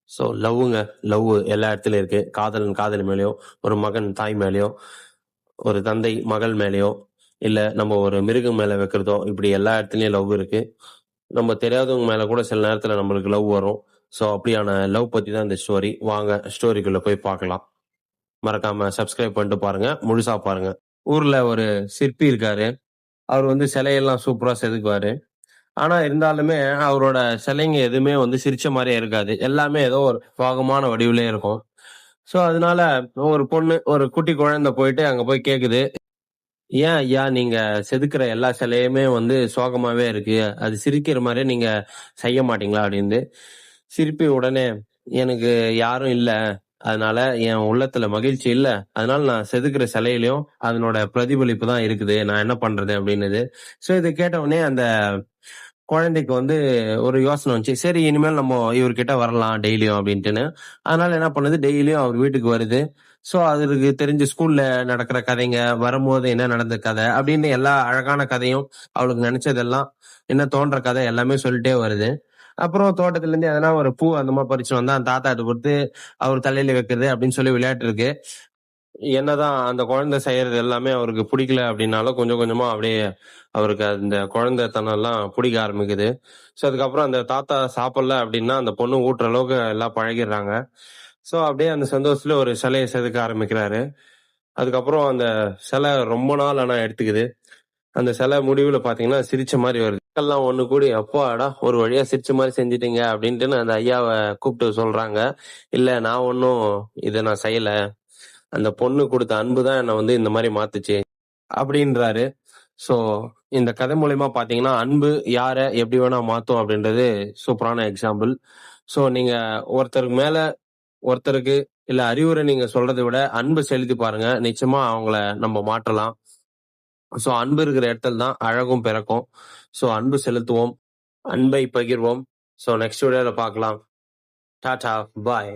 So லவ்வுங்க. Love எல்லா இடத்துலயும் இருக்கு. காதலன் காதலி மேலயோ, ஒரு மகன் தாய் மேலயோ, ஒரு தந்தை மகள் மேலயோ, இல்ல நம்ம ஒரு மிருகம் மேல வைக்கிறதோ, இப்படி எல்லா இடத்துலயும் லவ் இருக்கு. நம்ம தெரியாதவங்க மேல கூட சில நேரத்துல நம்மளுக்கு லவ் வரும். ஸோ அப்படியான லவ் பத்தி தான் இந்த ஸ்டோரி. வாங்க ஸ்டோரிக்குள்ள போய் பார்க்கலாம். மறக்காம சப்ஸ்கிரைப் பண்ணிட்டு பாருங்க. முழுசா பாருங்க. ஊர்ல ஒரு சிற்பி இருக்காரு. அவர் சிலையெல்லாம் சூப்பரா செதுக்குவாரு. ஆனா இருந்தாலுமே அவரோட சிலைங்க எதுவுமே சிரிச்ச மாரியே இருக்காது. எல்லாமே ஏதோ ஒரு சோகமான வடிவிலே இருக்கும். சோ அதனால ஒரு பொண்ணு, ஒரு குட்டி குழந்தை போயிட்டு அங்க போய் கேக்குது. "ஏன் ஐயா நீங்க செதுக்குற எல்லா சிலையுமே சோகமாவே இருக்கு. அது சிரிக்கிற மாரியே நீங்க செய்ய மாட்டீங்களா?" அப்படின்னு. சிற்பி உடனே, "எனக்கு யாரும் இல்ல. அதனால என் உள்ளத்துல மகிழ்ச்சி இல்ல. அதனால நான் செதுக்குற சிலையிலயும் அதனோட பிரதிபலிப்பு தான் இருக்குது. நான் என்ன பண்றது?" அப்படின்னுது. சோ இத கேட்ட உடனே அந்த குழந்தைக்கு ஒரு யோசனை வந்துச்சு. சரி இனிமேல் நம்ம இவர்கிட்ட வரலாம் டெய்லியும் அப்படின்ட்டுன்னு. அதனால என்ன பண்ணுது, டெய்லியும் அவர் வீட்டுக்கு வருது. சோ அதுக்கு தெரிஞ்ச ஸ்கூல்ல நடக்கிற கதைங்க, வரும்போது என்ன நடந்த கதை அப்படின்னு எல்லா அழகான கதையும், அவளுக்கு நினைச்சதெல்லாம், என்ன தோன்ற கதை எல்லாமே சொல்லிட்டே வருது. அப்புறம் தோட்டத்துல இருந்து எதனா ஒரு பூ அந்த மாதிரி பறிச்சு வந்தா அந்த தாத்தாட்ட கொடுத்து அவர் தலையில வைக்கிறது அப்படின்னு சொல்லி விளையாட்டு இருக்கு. என்னதான் அந்த குழந்தை செய்யறது எல்லாமே அவருக்கு பிடிக்கல அப்படின்னாலும் கொஞ்சம் கொஞ்சமா அப்படியே அவருக்கு அந்த குழந்தைத்தனம் எல்லாம் பிடிக்க ஆரம்பிக்குது. ஸோ அதுக்கப்புறம் அந்த தாத்தா சாப்பிடல அப்படின்னா அந்த பொண்ணு ஊட்டுற அளவுக்கு எல்லாம் பழகிடுறாங்க. ஸோ அப்படியே அந்த சந்தோஷத்துல ஒரு சிலையை செதுக்க ஆரம்பிக்கிறாரு. அதுக்கப்புறம் அந்த சிலை ரொம்ப நாள் ஆனா எடுத்துக்குது. அந்த சிலை முடிவுல பாத்தீங்கன்னா சிரிச்ச மாதிரி வருது. எல்லாம் ஒண்ணு கூடி அப்பாடா ஒரு வழியா சிரிச்ச மாதிரி செஞ்சிட்டீங்க அப்படின்ட்டு அந்த ஐயாவை கூப்பிட்டு சொல்றாங்க. இல்ல நான் ஒன்னும் இதை நான் செய்யல. அந்த பொண்ணு கொடுத்த அன்பு தான் என்ன இந்த மாதிரி மாத்துச்சு அப்படின்றாரு. சோ இந்த கதை மூலியமா பாத்தீங்கன்னா அன்பு யார எப்படி வேணா மாத்தும் அப்படின்றது சூப்பரான எக்ஸாம்பிள். சோ நீங்க ஒருத்தருக்கு மேல ஒருத்தருக்கு இல்ல அறிவுரை நீங்க சொல்றதை விட அன்பு செலுத்தி பாருங்க. நிச்சயமா அவங்கள நம்ம மாற்றலாம். சோ அன்பு இருக்கிற இடத்துல தான் அழகும் பிறக்கும். சோ அன்பு செலுத்துவோம், அன்பை பகிர்வோம். சோ நெக்ஸ்ட் வீடியோல பார்க்கலாம். டாடா, பாய்.